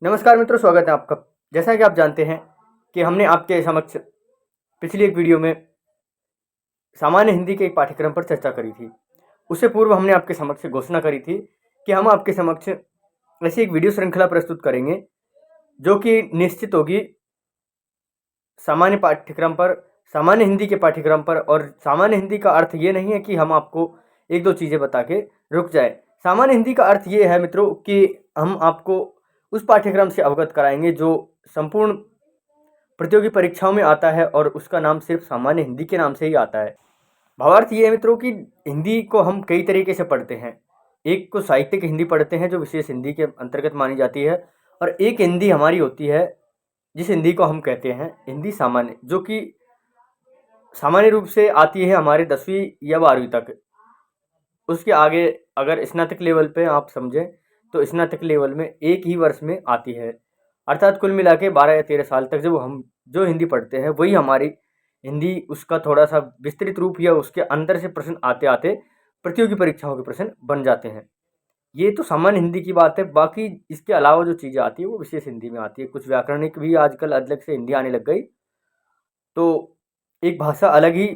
नमस्कार मित्रों, स्वागत है आपका। जैसा कि आप जानते हैं कि हमने आपके समक्ष पिछली एक वीडियो में सामान्य हिंदी के एक पाठ्यक्रम पर चर्चा करी थी। उससे पूर्व हमने आपके समक्ष घोषणा करी थी कि हम आपके समक्ष ऐसी एक वीडियो श्रृंखला प्रस्तुत करेंगे जो कि निश्चित होगी सामान्य पाठ्यक्रम पर, सामान्य हिंदी के पाठ्यक्रम पर। और सामान्य हिंदी का अर्थ ये नहीं है कि हम आपको एक दो चीज़ें बता के रुक जाए। सामान्य हिंदी का अर्थ ये है मित्रों कि हम आपको उस पाठ्यक्रम से अवगत कराएंगे जो संपूर्ण प्रतियोगी परीक्षाओं में आता है और उसका नाम सिर्फ सामान्य हिंदी के नाम से ही आता है। भावार्थ ये है मित्रों कि हिंदी को हम कई तरीके से पढ़ते हैं। एक को साहित्यिक हिंदी पढ़ते हैं जो विशेष हिंदी के अंतर्गत मानी जाती है, और एक हिंदी हमारी होती है जिस हिंदी को हम कहते हैं हिंदी सामान्य, जो कि सामान्य रूप से आती है हमारे 10वीं या 12वीं तक। उसके आगे अगर स्नातक लेवल पे आप समझें तो स्नातक लेवल में एक ही वर्ष में आती है, अर्थात कुल मिला के 12 या 13 साल तक जब हम जो हिंदी पढ़ते हैं वही हमारी हिंदी। उसका थोड़ा सा विस्तृत रूप या उसके अंदर से प्रश्न आते आते प्रतियोगी परीक्षाओं के प्रश्न बन जाते हैं। ये तो सामान्य हिंदी की बात है। बाकी इसके अलावा जो चीज़ें आती है वो विशेष हिंदी में आती है। कुछ व्याकरणिक भी आजकल अलग से हिंदी आने लग गई, तो एक भाषा अलग ही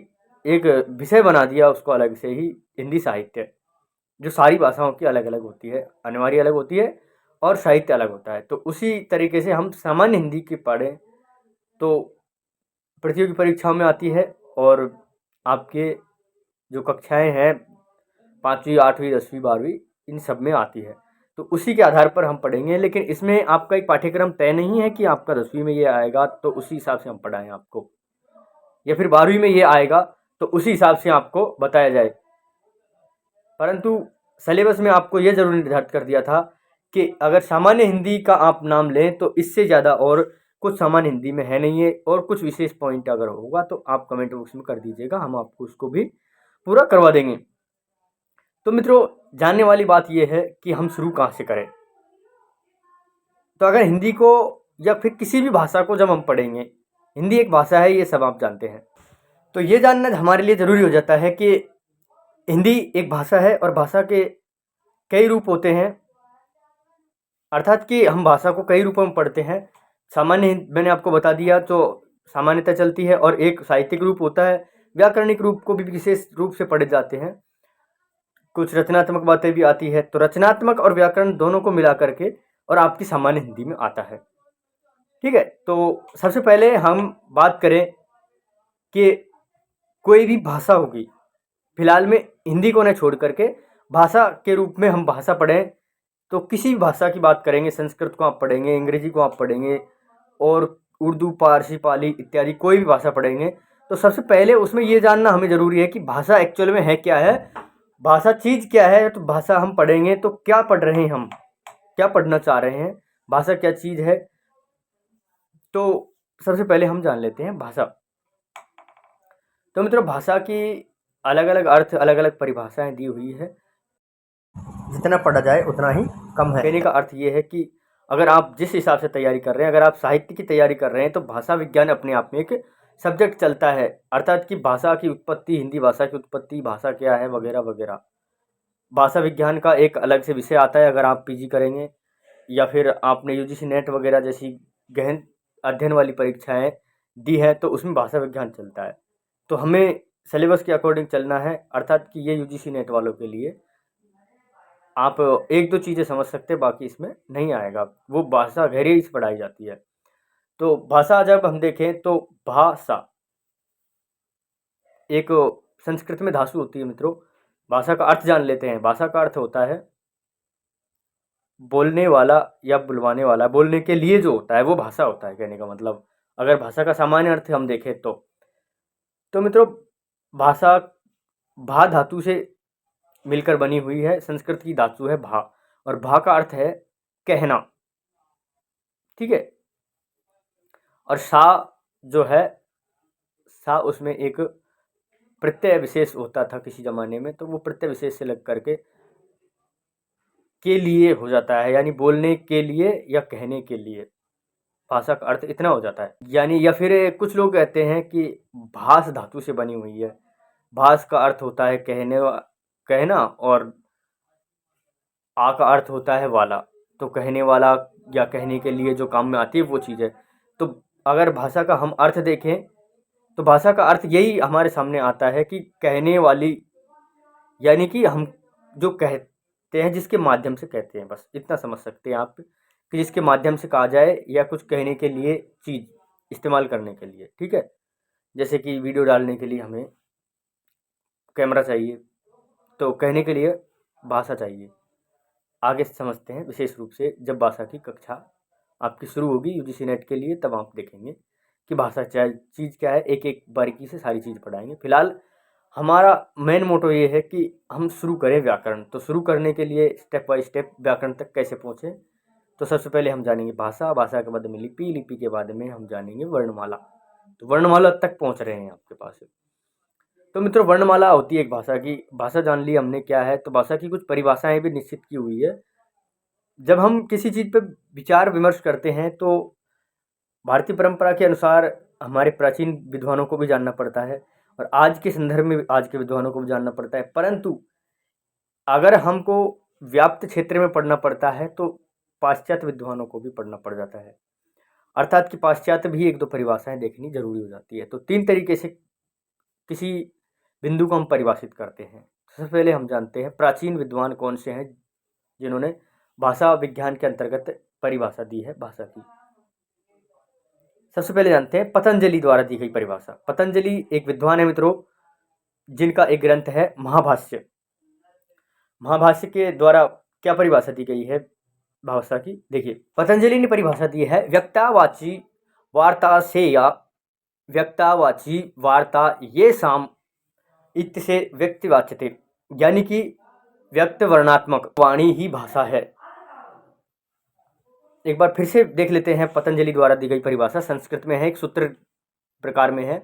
एक विषय बना दिया उसको अलग से ही, हिंदी साहित्य, जो सारी भाषाओं की अलग अलग होती है, अनिवार्य अलग होती है और साहित्य अलग होता है। तो उसी तरीके से हम सामान्य हिंदी की पढ़ें तो प्रतियोगी परीक्षाओं में आती है, और आपके जो कक्षाएं हैं 5वीं 8वीं 10वीं 12वीं इन सब में आती है। तो उसी के आधार पर हम पढ़ेंगे, लेकिन इसमें आपका एक पाठ्यक्रम तय नहीं है कि आपका 10वीं में ये आएगा तो उसी हिसाब से हम पढ़ाएं आपको, या फिर 12वीं में ये आएगा तो उसी हिसाब से आपको बताया जाए। परंतु सिलेबस में आपको ये जरूर निर्धारित कर दिया था कि अगर सामान्य हिंदी का आप नाम लें तो इससे ज़्यादा और कुछ सामान्य हिंदी में है नहीं है, और कुछ विशेष पॉइंट अगर होगा तो आप कमेंट बॉक्स में कर दीजिएगा, हम आपको उसको भी पूरा करवा देंगे। तो मित्रों, जानने वाली बात यह है कि हम शुरू कहाँ से करें। तो अगर हिंदी को या फिर किसी भी भाषा को जब हम पढ़ेंगे, हिंदी एक भाषा है, ये सब आप जानते हैं, तो ये जानना हमारे लिए ज़रूरी हो जाता है कि हिंदी एक भाषा है और भाषा के कई रूप होते हैं, अर्थात कि हम भाषा को कई रूपों में पढ़ते हैं। सामान्य मैंने आपको बता दिया तो सामान्यता चलती है, और एक साहित्यिक रूप होता है, व्याकरणिक रूप को भी विशेष रूप से पढ़े जाते हैं, कुछ रचनात्मक बातें भी आती है। तो रचनात्मक और व्याकरण दोनों को मिला करके और आपकी सामान्य हिंदी में आता है। ठीक है, तो सबसे पहले हम बात करें कि कोई भी भाषा होगी, फिलहाल में हिंदी को न छोड़ करके भाषा के रूप में हम भाषा पढ़ें तो किसी भी भाषा की बात करेंगे, संस्कृत को आप पढ़ेंगे, अंग्रेजी को आप पढ़ेंगे, और उर्दू, पारसी, पाली इत्यादि कोई भी भाषा पढ़ेंगे, तो सबसे पहले उसमें ये जानना हमें ज़रूरी है कि भाषा एक्चुअल में है क्या है, भाषा चीज़ क्या है। तो भाषा हम पढ़ेंगे तो क्या पढ़ रहे हैं, हम क्या पढ़ना चाह रहे हैं, भाषा क्या चीज़ है। तो सबसे पहले हम जान लेते हैं भाषा। तो मित्रों, भाषा की अलग अलग अर्थ, अलग अलग परिभाषाएं दी हुई है, जितना पढ़ा जाए उतना ही कम है। कहने का अर्थ ये है कि अगर आप जिस हिसाब से तैयारी कर रहे हैं, अगर आप साहित्य की तैयारी कर रहे हैं तो भाषा विज्ञान अपने आप में एक सब्जेक्ट चलता है, अर्थात कि भाषा की उत्पत्ति, हिंदी भाषा की उत्पत्ति, भाषा क्या है वगैरह वगैरह, भाषा विज्ञान का एक अलग से विषय आता है। अगर आप पीजी करेंगे या फिर आपने यूजीसी नेट वगैरह जैसी गहन अध्ययन वाली परीक्षाएं दी है तो उसमें भाषा विज्ञान चलता है। तो हमें सिलेबस के अकॉर्डिंग चलना है, अर्थात कि ये यूजीसी नेट वालों के लिए आप एक दो चीज़ें समझ सकते हैं, बाकी इसमें नहीं आएगा, वो भाषा गहराई से पढ़ाई जाती है। तो भाषा जब हम देखें तो भाषा एक संस्कृत में धातु होती है मित्रों। भाषा का अर्थ जान लेते हैं। भाषा का अर्थ होता है बोलने वाला या बुलवाने वाला, बोलने के लिए जो होता है वो भाषा होता है, कहने का मतलब। अगर भाषा का सामान्य अर्थ हम देखें तो मित्रों, भाषा भा धातु से मिलकर बनी हुई है। संस्कृत की धातु है भा, और भा का अर्थ है कहना। ठीक है, और सा जो है, सा उसमें एक प्रत्यय विशेष होता था किसी ज़माने में, तो वो प्रत्यय विशेष से लग करके के लिए हो जाता है, यानी बोलने के लिए या कहने के लिए। भाषा का अर्थ इतना हो जाता है। यानी या फिर कुछ लोग कहते हैं कि भास धातु से बनी हुई है। भास का अर्थ होता है कहना, और आ का अर्थ होता है वाला। तो कहने वाला या कहने के लिए जो काम में आती है वो चीज़ है। तो अगर भाषा का हम अर्थ देखें तो भाषा का अर्थ यही हमारे सामने आता है कि कहने वाली, यानी कि हम जो कहते हैं जिसके माध्यम से कहते हैं, बस इतना समझ सकते हैं आप कि जिसके माध्यम से कहा जाए या कुछ कहने के लिए चीज़ इस्तेमाल करने के लिए, ठीक है। जैसे कि वीडियो डालने के लिए हमें कैमरा चाहिए, तो कहने के लिए भाषा चाहिए। आगे समझते हैं विशेष रूप से जब भाषा की कक्षा आपकी शुरू होगी यूजीसी नेट के लिए, तब आप देखेंगे कि भाषा चीज़ क्या है, एक एक बारीकी से सारी चीज़ पढ़ाएंगे। फिलहाल हमारा मेन मोटो ये है कि हम शुरू करें व्याकरण। तो शुरू करने के लिए स्टेप बाय स्टेप व्याकरण तक कैसे पहुँचें, तो सबसे पहले हम जानेंगे भाषा, भाषा के बाद में लिपि, लिपि के बाद में हम जानेंगे वर्णमाला। तो वर्णमाला तक पहुँच रहे हैं आपके पास। तो मित्रों, वर्णमाला होती है एक भाषा की। भाषा जान ली हमने क्या है, तो भाषा की कुछ परिभाषाएं भी निश्चित की हुई है। जब हम किसी चीज़ पे विचार विमर्श करते हैं तो भारतीय परंपरा के अनुसार हमारे प्राचीन विद्वानों को भी जानना पड़ता है और आज के संदर्भ में आज के विद्वानों को भी जानना पड़ता है। परंतु अगर हमको व्याप्त क्षेत्र में पढ़ना पड़ता है तो पाश्चात्य विद्वानों को भी पढ़ना पड़ जाता है, अर्थात कि पाश्चात्य भी एक दो परिभाषाएं देखनी जरूरी हो जाती है। तो तीन तरीके से किसी बिंदु को हम परिभाषित करते हैं। सबसे पहले हम जानते हैं प्राचीन विद्वान कौन से हैं जिन्होंने भाषा विज्ञान के अंतर्गत परिभाषा दी है भाषा की। सबसे पहले जानते हैं पतंजलि द्वारा दी गई परिभाषा। पतंजलि एक विद्वान है मित्रों, जिनका एक ग्रंथ है महाभाष्य। महाभाष्य के द्वारा क्या परिभाषा दी गई है भाषा की, देखिए पतंजलि ने परिभाषा दी है व्यक्तावाची वार्ता से या व्यक्तावाची वार्ता ये साम इत से व्यक्तिवाच्यते, यानी कि व्यक्त वर्णात्मक वाणी ही भाषा है। एक बार फिर से देख लेते हैं पतंजलि द्वारा दी गई परिभाषा। संस्कृत में है, एक सूत्र प्रकार में है,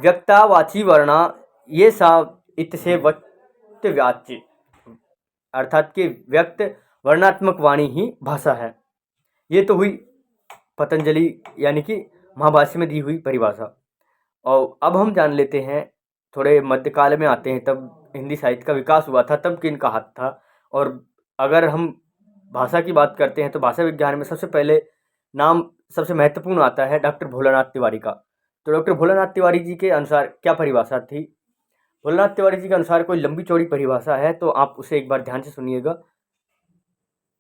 व्यक्तावाची वर्णा ये सा इत से व्यक्तवाच्य, अर्थात कि व्यक्त वर्णात्मक वाणी ही भाषा है। ये तो हुई पतंजलि यानी कि महाभाष्य में दी हुई परिभाषा। और अब हम जान लेते हैं, थोड़े मध्यकाल में आते हैं, तब हिंदी साहित्य का विकास हुआ था, तब किन का हाथ था। और अगर हम भाषा की बात करते हैं तो भाषा विज्ञान में सबसे पहले नाम सबसे महत्वपूर्ण आता है डॉक्टर भोलानाथ तिवारी का। तो डॉक्टर भोलानाथ तिवारी जी के अनुसार क्या परिभाषा थी, भोलानाथ तिवारी जी के अनुसार कोई लंबी चौड़ी परिभाषा है तो आप उसे एक बार ध्यान से सुनिएगा,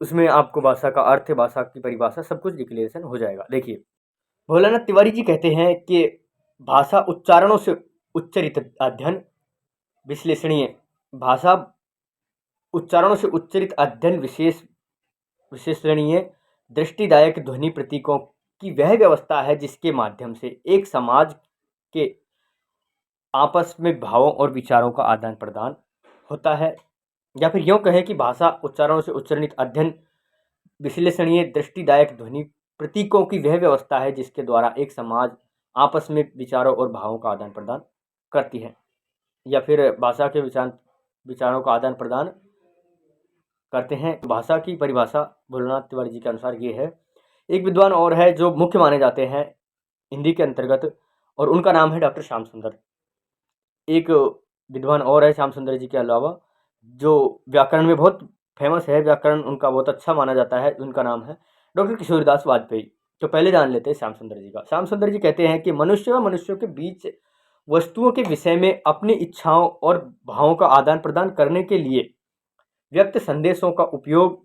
उसमें आपको भाषा का अर्थ, भाषा की परिभाषा सब कुछ डिक्लेरेशन हो जाएगा। देखिए भोलानाथ तिवारी जी कहते हैं कि भाषा उच्चारणों से उच्चरित अध्ययन विश्लेषणीय, भाषा उच्चारणों से उच्चरित अध्ययन विश्लेषणीय दृष्टिदायक ध्वनि प्रतीकों की वह व्यवस्था है जिसके माध्यम से एक समाज के आपस में भावों और विचारों का आदान प्रदान होता है। या फिर यूँ कहें कि भाषा उच्चारणों से उच्चरित अध्ययन विश्लेषणीय दृष्टिदायक ध्वनि प्रतीकों की वह व्यवस्था है जिसके द्वारा एक समाज आपस में विचारों और भावों का आदान प्रदान करती है। या फिर भाषा के विचारों का आदान प्रदान करते हैं। भाषा की परिभाषा भोलानाथ तिवारी जी के अनुसार ये है। एक विद्वान और है जो मुख्य माने जाते हैं हिंदी के अंतर्गत, और उनका नाम है डॉक्टर श्याम सुंदर। एक विद्वान और है श्याम सुंदर जी के अलावा जो व्याकरण में बहुत फेमस है, व्याकरण उनका बहुत अच्छा माना जाता है, उनका नाम है डॉक्टर किशोरीदास वाजपेयी। तो पहले जान लेते हैं श्याम सुंदर जी का। श्याम सुंदर जी कहते हैं कि मनुष्य व मनुष्यों के बीच वस्तुओं के विषय में अपनी इच्छाओं और भावों का आदान प्रदान करने के लिए व्यक्त संदेशों का उपयोग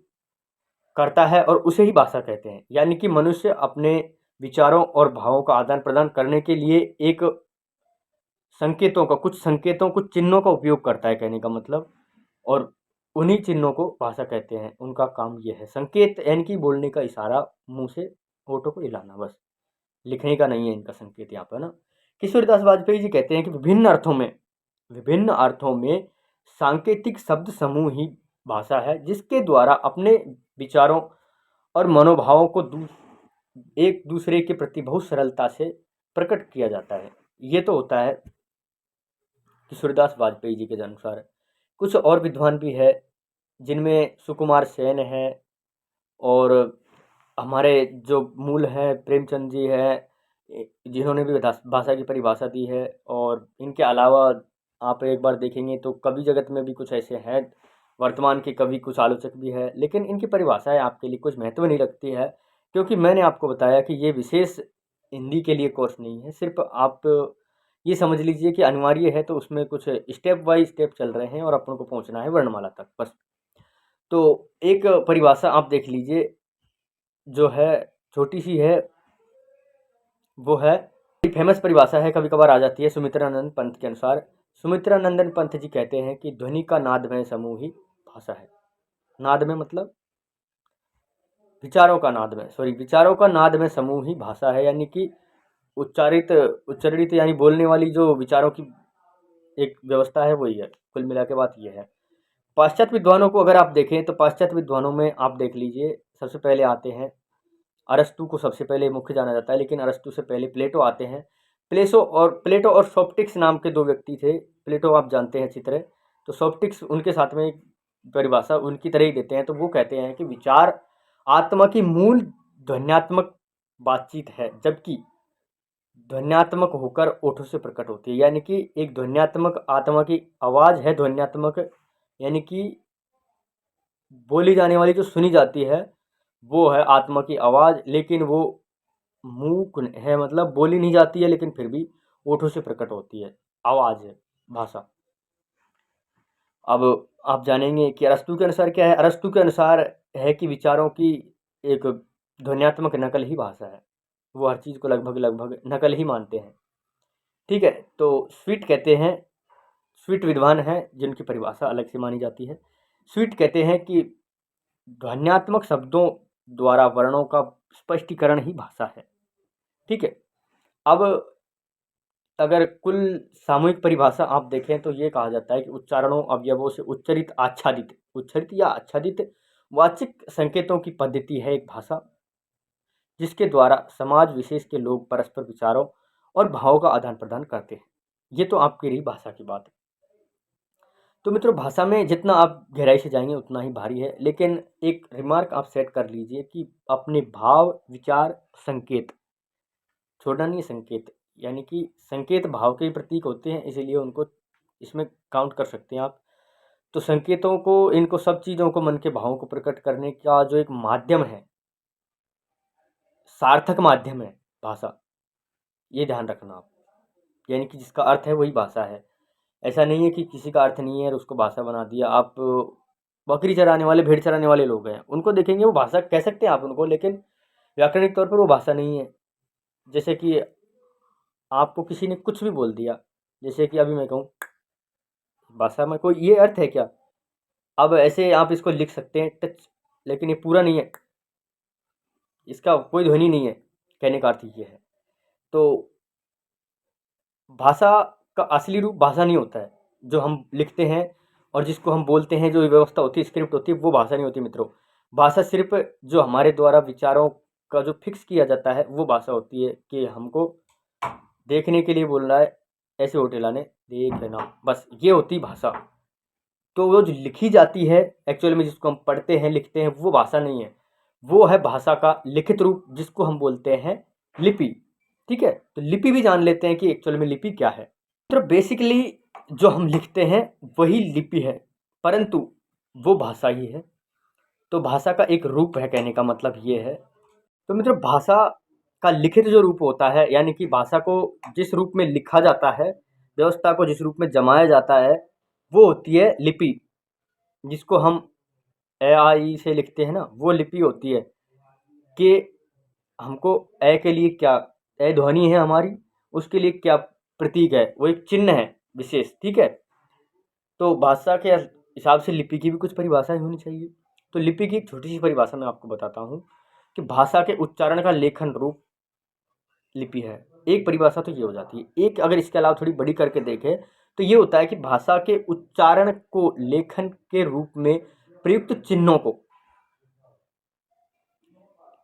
करता है और उसे ही भाषा कहते हैं। यानी कि मनुष्य अपने विचारों और भावों का आदान प्रदान करने के लिए एक कुछ संकेतों, कुछ चिन्हों का उपयोग करता है, कहने का मतलब, और उन्हीं चिन्हों को भाषा कहते हैं। उनका काम यह है, संकेत यानी कि बोलने का इशारा, मुंह से होठों को हिलाना, बस लिखने का नहीं है इनका संकेत यहाँ पर ना। किशोरीदास वाजपेयी जी कहते हैं कि विभिन्न अर्थों में सांकेतिक शब्द समूह ही भाषा है जिसके द्वारा अपने विचारों और मनोभावों को एक दूसरे के प्रति बहुत सरलता से प्रकट किया जाता है। ये तो होता है किशोरीदास वाजपेयी जी के अनुसार। कुछ और विद्वान भी है जिनमें सुकुमार सेन है, और हमारे जो मूल हैं प्रेमचंद जी हैं, जिन्होंने भी भाषा की परिभाषा दी है। और इनके अलावा आप एक बार देखेंगे तो कवि जगत में भी कुछ ऐसे हैं, वर्तमान के कवि, कुछ आलोचक भी है, लेकिन इनकी परिभाषाएं आपके लिए कुछ महत्व नहीं रखती है। क्योंकि मैंने आपको बताया कि ये विशेष हिंदी के लिए कोर्स नहीं है, सिर्फ आप ये समझ लीजिए कि अनिवार्य है, तो उसमें कुछ स्टेप बाय स्टेप चल रहे हैं और अपन को पहुंचना है वर्णमाला तक बस। तो एक परिभाषा आप देख लीजिए जो है, छोटी सी है, वो है फेमस परिभाषा है, कभी कभार आ जाती है सुमित्रानंद पंत के अनुसार। सुमित्रानंदन पंत जी कहते हैं कि ध्वनि का नादमय समूह ही भाषा है। नाद में मतलब विचारों का नाद में, सॉरी, विचारों का नाद में समूह ही भाषा है, यानी कि उच्चरित यानी बोलने वाली जो विचारों की एक व्यवस्था है वही है। कुल मिला के बात यह है। पाश्चात्य विद्वानों को अगर आप देखें तो पाश्चात्य विद्वानों में आप देख लीजिए, सबसे पहले आते हैं अरस्तु को, सबसे पहले मुख्य जाना जाता है, लेकिन अरस्तु से पहले प्लेटो आते हैं। प्लेटो और सोक्रेटिस नाम के दो व्यक्ति थे। प्लेटो आप जानते हैं अच्छी तरह, तो सोक्रेटिस उनके साथ में एक परिभाषा उनकी तरह ही देते हैं। तो वो कहते हैं कि विचार आत्मा की मूल ध्वन्यात्मक बातचीत है, जबकि ध्वन्यात्मक होकर ओठों से प्रकट होती है। यानी कि एक ध्वन्यात्मक आत्मा की आवाज़ है, ध्वन्यात्मक यानी कि बोली जाने वाली जो सुनी जाती है वो है आत्मा की आवाज़, लेकिन वो मूक है, मतलब बोली नहीं जाती है, लेकिन फिर भी ओठों से प्रकट होती है, आवाज़ है, भाषा। अब आप जानेंगे कि अरस्तु के अनुसार क्या है। अरस्तु के अनुसार है कि विचारों की एक ध्वन्यात्मक नकल ही भाषा है। वो हर चीज़ को लगभग लगभग नकल ही मानते हैं। ठीक है, तो स्वीट कहते हैं, स्वीट विद्वान हैं जिनकी परिभाषा अलग से मानी जाती है। स्वीट कहते हैं कि ध्वन्यात्मक शब्दों द्वारा वर्णों का स्पष्टीकरण ही भाषा है। ठीक है, अब अगर कुल सामूहिक परिभाषा आप देखें तो ये कहा जाता है कि उच्चारणों अवयवों से उच्चरित या आच्छादित वाचिक संकेतों की पद्धति है एक भाषा, जिसके द्वारा समाज विशेष के लोग परस्पर विचारों और भावों का आदान प्रदान करते हैं। ये तो आपकी रही भाषा की बात। तो मित्रों, भाषा में जितना आप गहराई से जाएंगे उतना ही भारी है, लेकिन एक रिमार्क आप सेट कर लीजिए कि अपने भाव, विचार, संकेत छोड़ना नहीं है। संकेत यानी कि संकेत भाव के प्रतीक होते हैं, इसीलिए उनको इसमें काउंट कर सकते हैं आप। तो संकेतों को, इनको सब चीज़ों को, मन के भावों को प्रकट करने का जो एक माध्यम है, सार्थक माध्यम है भाषा, ये ध्यान रखना आप। यानी कि जिसका अर्थ है वही भाषा है। ऐसा नहीं है कि किसी का अर्थ नहीं है और उसको भाषा बना दिया। आप बकरी चराने वाले, भेड़ चराने वाले लोग हैं, उनको देखेंगे, वो भाषा कह सकते हैं आप उनको, लेकिन व्याकरणिक तौर पर वो भाषा नहीं है। जैसे कि आपको किसी ने कुछ भी बोल दिया, जैसे कि अभी मैं कहूँ, भाषा में कोई ये अर्थ है क्या? अब ऐसे आप इसको लिख सकते हैं टच, लेकिन ये पूरा नहीं है, इसका कोई ध्वनि नहीं है, कहने का अर्थ ये है। तो भाषा का असली रूप भाषा नहीं होता है, जो हम लिखते हैं और जिसको हम बोलते हैं, जो व्यवस्था होती है, स्क्रिप्ट होती है, वो भाषा नहीं होती मित्रों। भाषा सिर्फ जो हमारे द्वारा विचारों का जो फिक्स किया जाता है वो भाषा होती है, कि हमको देखने के लिए बोल रहा है, ऐसे होटल आने देख लेना, बस ये होती भाषा। तो वो जो लिखी जाती है एक्चुअल में, जिसको हम पढ़ते हैं, लिखते हैं, वो भाषा नहीं है, वो है भाषा का लिखित रूप, जिसको हम बोलते हैं लिपि। ठीक है, तो लिपि भी जान लेते हैं कि एक्चुअल में लिपि क्या है। तो बेसिकली जो हम लिखते हैं वही लिपि है, परंतु वो भाषा ही है। तो भाषा का एक रूप है, कहने का मतलब ये है। तो मित्रों, भाषा का लिखित जो रूप होता है, यानी कि भाषा को जिस रूप में लिखा जाता है, व्यवस्था को जिस रूप में जमाया जाता है, वो होती है लिपि। जिसको हम ए आ ई से लिखते हैं ना, वो लिपि होती है। कि हमको ए के लिए क्या, ए ध्वनि है हमारी, उसके लिए क्या प्रतीक है, वो एक चिन्ह है विशेष। ठीक है, तो भाषा के हिसाब से लिपि की भी कुछ परिभाषाएं होनी चाहिए। तो लिपि की एक छोटी सी परिभाषा मैं आपको बताता हूँ कि भाषा के उच्चारण का लेखन रूप लिपि है। एक परिभाषा तो ये हो जाती है। एक अगर इसके अलावा थोड़ी बड़ी करके देखें तो ये होता है कि भाषा के उच्चारण को लेखन के रूप में प्रयुक्त चिन्हों को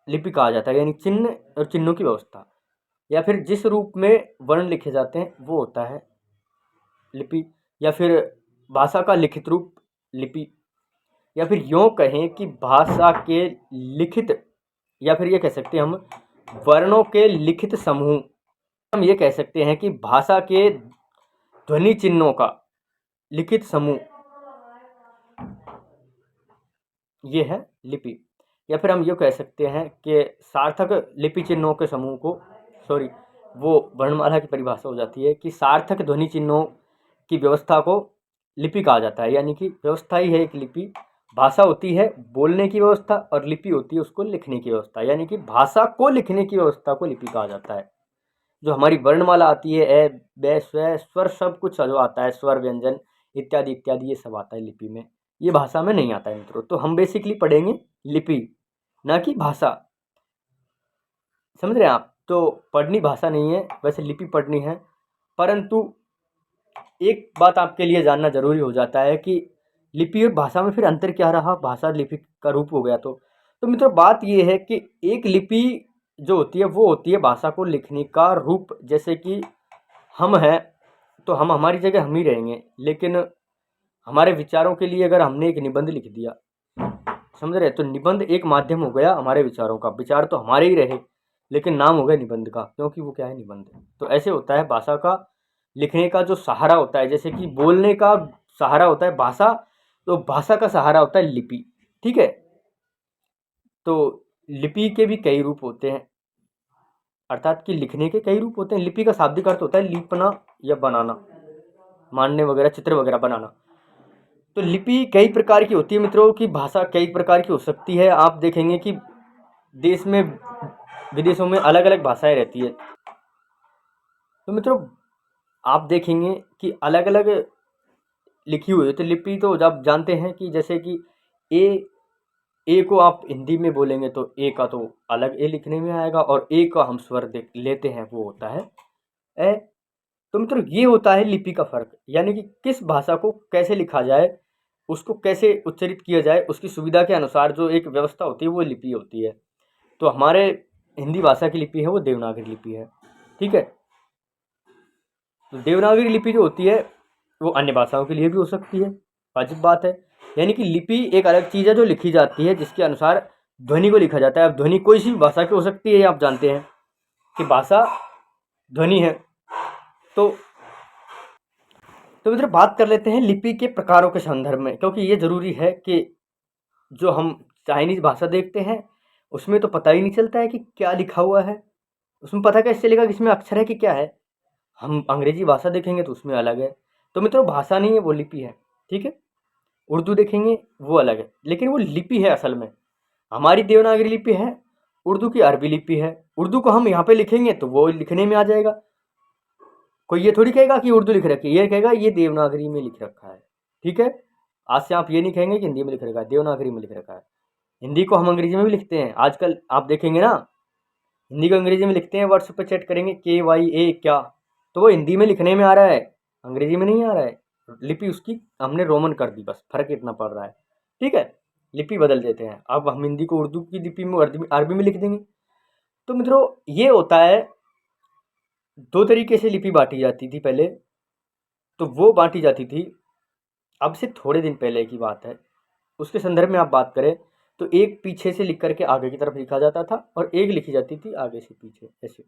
लिपि कहा जाता है, यानी चिन्ह और चिन्हों की व्यवस्था, या फिर जिस रूप में वर्ण लिखे जाते हैं वो होता है लिपि, या फिर भाषा का लिखित रूप लिपि, या फिर यूँ कहें कि भाषा के लिखित, या फिर ये कह सकते हैं हम वर्णों के लिखित समूह। हम ये कह सकते हैं कि भाषा के ध्वनि चिन्हों का लिखित समूह, ये है लिपि। या फिर हम ये कह सकते हैं कि सार्थक लिपि चिन्हों के समूह को, सॉरी, वो वर्णमाला की परिभाषा हो जाती है कि सार्थक ध्वनि चिन्हों की व्यवस्था को लिपि कहा जाता है। यानी कि व्यवस्था ही है एक लिपि। भाषा होती है बोलने की व्यवस्था और लिपि होती है उसको लिखने की व्यवस्था। यानी कि भाषा को लिखने की व्यवस्था को लिपि कहा जाता है। जो हमारी वर्णमाला आती है, ए, बे, स्वे, स्वर, सब कुछ जो आता है, स्वर, व्यंजन इत्यादि इत्यादि, ये सब आता है लिपि में। ये भाषा में नहीं आता है मित्रों। तो हम बेसिकली पढ़ेंगे लिपि, ना कि भाषा। समझ रहे हैं आप? तो पढ़नी भाषा नहीं है, वैसे लिपि पढ़नी है। परंतु एक बात आपके लिए जानना जरूरी हो जाता है कि लिपि और भाषा में फिर अंतर क्या रहा। भाषा लिपि का रूप हो गया तो मित्रों बात ये है कि एक लिपि जो होती है वो होती है भाषा को लिखने का रूप। जैसे कि हम हैं तो हम हमारी जगह हम ही रहेंगे, लेकिन हमारे विचारों के लिए अगर हमने एक निबंध लिख दिया, समझ रहे, तो निबंध एक माध्यम हो गया हमारे विचारों का। विचार तो हमारे ही रहे लेकिन नाम हो गया निबंध का, क्योंकि वो क्या है, निबंध। तो ऐसे होता है भाषा का लिखने का जो सहारा होता है, जैसे कि बोलने का सहारा होता है भाषा, तो भाषा का सहारा होता है लिपि। ठीक है? तो लिपि के भी कई रूप होते हैं, अर्थात कि लिखने के कई रूप होते हैं। लिपि का शाब्दिक अर्थ होता है लिपना या बनाना, मानने वगैरह, चित्र वगैरह बनाना। तो लिपि कई प्रकार की होती है मित्रों की, भाषा कई प्रकार की हो सकती है। आप देखेंगे कि देश में, विदेशों में अलग अलग भाषाएं रहती है। तो मित्रों आप देखेंगे कि अलग अलग लिखी हुई है। तो लिपि तो जब जानते हैं कि जैसे कि ए को आप हिंदी में बोलेंगे तो ए का तो अलग ए लिखने में आएगा, और ए का हम स्वर देख लेते हैं वो होता है ए। तो मित्रों ये होता है लिपि का फर्क, यानी कि किस भाषा को कैसे लिखा जाए, उसको कैसे उच्चारित किया जाए, उसकी सुविधा के अनुसार जो एक व्यवस्था होती है वो लिपि होती है। तो हमारे हिंदी भाषा की लिपि है वो देवनागरी लिपि है। ठीक है? तो देवनागरी लिपि जो होती है वो अन्य भाषाओं के लिए भी हो सकती है, वाजिब बात है। यानी कि लिपि एक अलग चीज़ है जो लिखी जाती है, जिसके अनुसार ध्वनि को लिखा जाता है। अब ध्वनि कोई सी भी भाषा की हो सकती है, आप जानते हैं कि भाषा ध्वनि है। तो मित्र बात कर लेते हैं लिपि के प्रकारों के संदर्भ में, क्योंकि ये जरूरी है कि जो हम चाइनीज भाषा देखते हैं उसमें तो पता ही नहीं चलता है कि क्या लिखा हुआ है। उसमें पता कैसे चलेगा कि इसमें अक्षर है कि क्या है। हम अंग्रेजी भाषा देखेंगे तो उसमें अलग है। तो मित्रों भाषा नहीं है, वो लिपि है। ठीक है? उर्दू देखेंगे वो अलग है, लेकिन वो लिपि है असल में। हमारी देवनागरी लिपि है, उर्दू की अरबी लिपि है। उर्दू को हम यहाँ पे लिखेंगे तो वो लिखने में आ जाएगा। कोई ये थोड़ी कहेगा कि उर्दू लिख रखी है, ये कहेगा ये देवनागरी में लिख रखा है। ठीक है? आज से आप ये नहीं कहेंगे कि हिंदी में लिख रखा है, देवनागरी में लिख रखा है। हिंदी को हम अंग्रेजी में भी लिखते हैं आजकल, आप देखेंगे ना, हिंदी को अंग्रेजी में लिखते हैं। व्हाट्सएप पे चैट करेंगे KYA क्या, तो वो हिंदी में लिखने में आ रहा है, अंग्रेजी में नहीं आ रहा है। लिपि उसकी हमने रोमन कर दी, बस फर्क इतना पड़ रहा है। ठीक है? लिपि बदल देते हैं। अब हम हिंदी को उर्दू की लिपि में, अरबी में लिख देंगे। तो मित्रों ये होता है, दो तरीके से लिपि बांटी जाती थी पहले। तो वो बांटी जाती थी, अब से थोड़े दिन पहले की बात है, उसके संदर्भ में आप बात करें तो एक पीछे से लिख करके आगे की तरफ लिखा जाता था, और एक लिखी जाती थी आगे से पीछे, ऐसे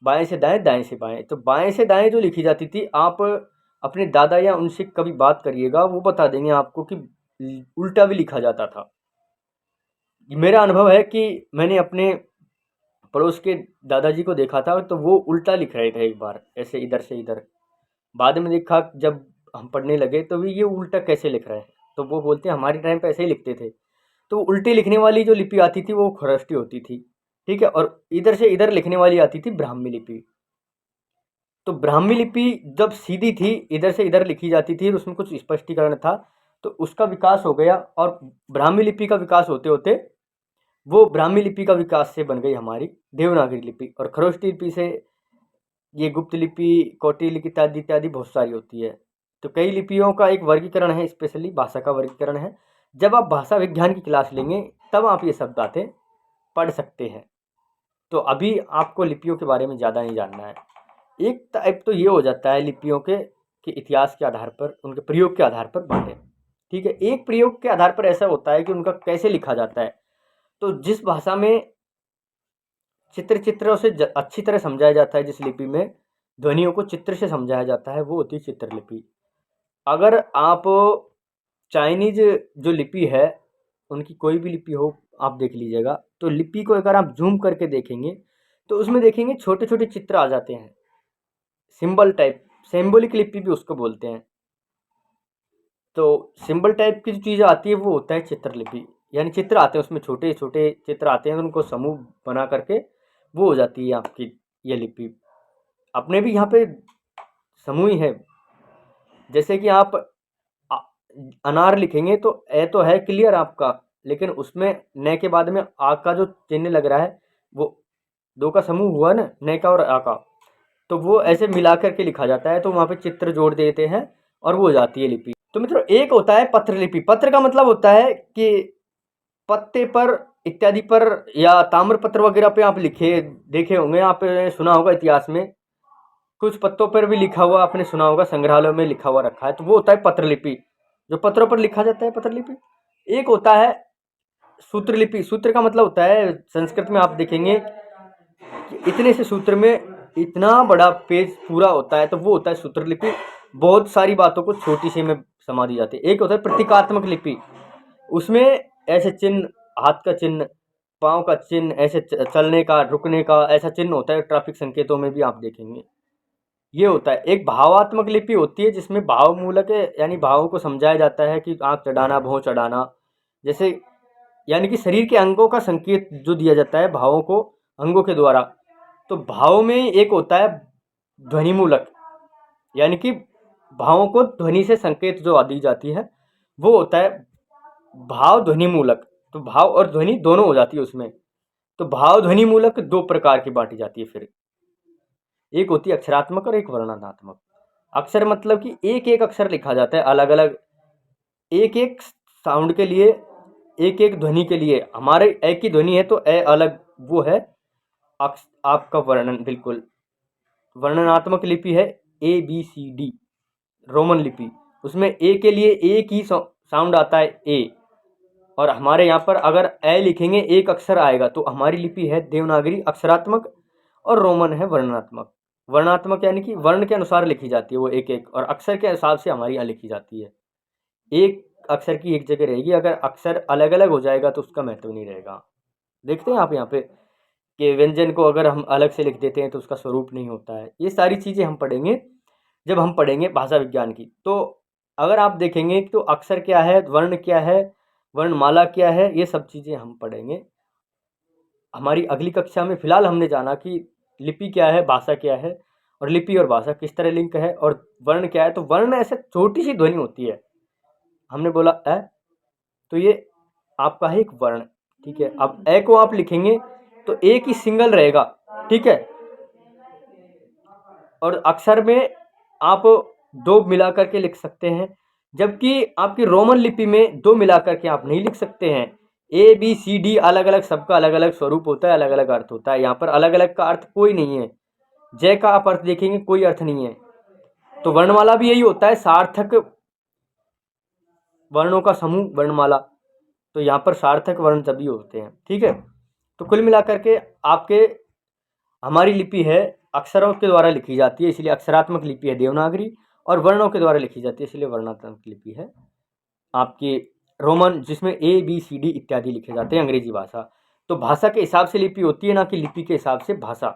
बाएं से दाएं, दाएं से बाएं। तो बाएं से दाएं जो लिखी जाती थी, आप अपने दादा या उनसे कभी बात करिएगा, वो बता देंगे आपको कि उल्टा भी लिखा जाता था। मेरा अनुभव है कि मैंने अपने पड़ोस के दादाजी को देखा था, तो वो उल्टा लिख रहे थे एक बार, ऐसे इधर से इधर। बाद में देखा जब हम पढ़ने लगे तो भी ये उल्टा कैसे लिख रहे हैं, तो वो बोलते हैं हमारे टाइम पे ऐसे ही लिखते थे। तो उल्टे लिखने वाली जो लिपि आती थी वो खरष्टी होती थी। ठीक है? और इधर से इधर लिखने वाली आती थी ब्राह्मी लिपि। तो ब्राह्मी लिपि जब सीधी थी, इधर से इधर लिखी जाती थी, और उसमें कुछ स्पष्टीकरण था, तो उसका विकास हो गया। और ब्राह्मी लिपि का विकास होते होते वो ब्राह्मी लिपि का विकास से बन गई हमारी देवनागरी लिपि। और खरोष्टी लिपि से ये गुप्त लिपि, कोटी लिपि इत्यादि इत्यादि बहुत सारी होती है। तो कई लिपियों का एक वर्गीकरण है, स्पेशली भाषा का वर्गीकरण है। जब आप भाषा विज्ञान की क्लास लेंगे तब आप ये सब बातें पढ़ सकते हैं। तो अभी आपको लिपियों के बारे में ज़्यादा नहीं जानना है। एक टाइप तो ये हो जाता है लिपियों के कि इतिहास के आधार पर, उनके प्रयोग के आधार पर बांटे। ठीक है? एक प्रयोग के आधार पर ऐसा होता है कि उनका कैसे लिखा जाता है। तो जिस भाषा में चित्रों से अच्छी तरह समझाया जाता है, जिस लिपि में ध्वनियों को चित्र से समझाया जाता है, वो होती है चित्रलिपि। अगर आप चाइनीज जो लिपि है, उनकी कोई भी लिपि हो, आप देख लीजिएगा, तो लिपि को अगर आप जूम करके देखेंगे तो उसमें देखेंगे छोटे छोटे चित्र आ जाते हैं, सिंबल टाइप, सिंबॉलिक लिपि भी उसको बोलते हैं। तो सिंबल टाइप की जो चीज़ आती है वो होता है चित्रलिपि, यानी चित्र आते हैं उसमें, छोटे छोटे चित्र आते हैं, उनको समूह बना करके वो हो जाती है आपकी ये लिपि। अपने भी यहाँ पे समूह ही है, जैसे कि आप अनार लिखेंगे तो ए तो है क्लियर आपका, लेकिन उसमें न के बाद में आ का जो चिन्ह लग रहा है वो दो का समूह हुआ ना, न का और आ का, तो वो ऐसे मिला करके लिखा जाता है, तो वहाँ पे चित्र जोड़ देते हैं और वो हो जाती है लिपि। तो मित्रों एक होता है पत्र लिपि। पत्र का मतलब होता है कि पत्ते पर इत्यादि पर या ताम्र पत्र वगैरह पे आप लिखे देखे होंगे, आपने सुना होगा इतिहास में, कुछ पत्तों पर भी लिखा हुआ आपने सुना होगा, संग्रहालयों में लिखा हुआ रखा है, तो वो होता है पत्रलिपि, जो पत्रों पर लिखा जाता है पत्रलिपि। एक होता है सूत्रलिपि। सूत्र का मतलब होता है, संस्कृत में आप देखेंगे कि इतने से सूत्र में इतना बड़ा पेज पूरा होता है, तो वो होता है सूत्रलिपि। बहुत सारी बातों को छोटी सी में समा दी जाती है। एक होता है प्रतीकात्मक लिपि, उसमें ऐसे चिन्ह, हाथ का चिन्ह, पाँव का चिन्ह, ऐसे चलने का, रुकने का ऐसा चिन्ह होता है, ट्रैफिक संकेतों में भी आप देखेंगे ये होता है। एक भावात्मक लिपि होती है जिसमें भाव मूलक है, यानी भावों को समझाया जाता है कि आँख चढ़ाना, भौं चढ़ाना, जैसे यानी कि शरीर के अंगों का संकेत जो दिया जाता है भावों को अंगों के द्वारा। तो भाव में एक होता है ध्वनि मूलक, यानी कि भावों को ध्वनि से संकेत जो दी जाती है वो होता है भाव ध्वनि मूलक। तो भाव और ध्वनि दोनों हो जाती है उसमें। तो भाव ध्वनि मूलक दो प्रकार की बांटी जाती है फिर, एक होती है अक्षरात्मक और एक वर्णनात्मक। अक्षर मतलब कि एक एक अक्षर लिखा जाता है अलग अलग, एक एक साउंड के लिए, एक एक ध्वनि के लिए। हमारे ए की ध्वनि है तो ए अलग वो है आपका वर्णन। बिल्कुल वर्णनात्मक लिपि है ABCD रोमन लिपि, उसमें ए के लिए एक ही साउंड आता है ए, और हमारे यहाँ पर अगर ए लिखेंगे एक अक्षर आएगा। तो हमारी लिपि है देवनागरी अक्षरात्मक और रोमन है वर्णनात्मक। वर्णनात्मक यानी कि वर्ण के अनुसार लिखी जाती है वो एक एक, और अक्षर के हिसाब से हमारी यहाँ लिखी जाती है। एक अक्षर की एक जगह रहेगी, अगर अक्षर अलग अलग हो जाएगा तो उसका महत्व नहीं रहेगा। देखते हैं आप यहाँ पे कि व्यंजन को अगर हम अलग से लिख देते हैं तो उसका स्वरूप नहीं होता है। ये सारी चीज़ें हम पढ़ेंगे जब हम पढ़ेंगे भाषा विज्ञान की। तो अगर आप देखेंगे तो अक्षर क्या है, वर्ण क्या है, वर्णमाला क्या है, ये सब चीज़ें हम पढ़ेंगे हमारी अगली कक्षा में। फिलहाल हमने जाना कि लिपि क्या है, भाषा क्या है, और लिपि और भाषा किस तरह लिंक है, और वर्ण क्या है। तो वर्ण ऐसे छोटी सी ध्वनि होती है, हमने बोला ए, तो ये आपका है एक वर्ण, ठीक है। अब ए को आप लिखेंगे तो एक ही सिंगल रहेगा, ठीक है, और अक्षर में आप दो मिला करके लिख सकते हैं, जबकि आपकी रोमन लिपि में दो मिला करके आप नहीं लिख सकते हैं। ABCD अलग अलग, सबका अलग अलग स्वरूप होता है, अलग अलग अर्थ होता है। यहाँ पर अलग अलग का अर्थ कोई नहीं है। जय का आप अर्थ देखेंगे कोई अर्थ नहीं है। तो वर्णमाला भी यही होता है, सार्थक वर्णों का समूह वर्णमाला। तो यहाँ पर सार्थक वर्ण सभी होते हैं, ठीक है। तो कुल मिलाकर के आपके हमारी लिपि है अक्षरों के द्वारा लिखी जाती है, इसलिए अक्षरात्मक लिपि है देवनागरी, और वर्णों के द्वारा लिखी जाती है इसलिए वर्णात्मक लिपि है आपकी रोमन, जिसमें ABCD इत्यादि लिखे जाते हैं अंग्रेजी भाषा। तो भाषा के हिसाब से लिपि होती है, ना कि लिपि के हिसाब से भाषा।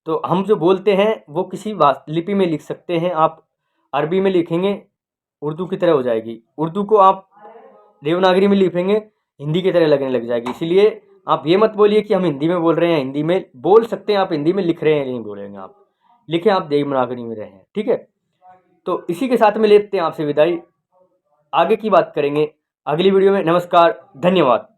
तो हम जो बोलते हैं वो किसी लिपि में लिख सकते हैं। आप अरबी में लिखेंगे उर्दू की तरह हो जाएगी, उर्दू को आप देवनागरी में लिखेंगे हिंदी की तरह लगने लग जाएगी। इसीलिए आप ये मत बोलिए कि हम हिंदी में बोल रहे हैं, हिंदी में बोल सकते हैं, आप हिंदी में लिख रहे हैं नहीं बोलेंगे, आप लिखें आप देवनागरी में रहे हैं, ठीक है। तो इसी के साथ में लेते हैं आपसे विदाई, आगे की बात करेंगे अगली वीडियो में। नमस्कार, धन्यवाद।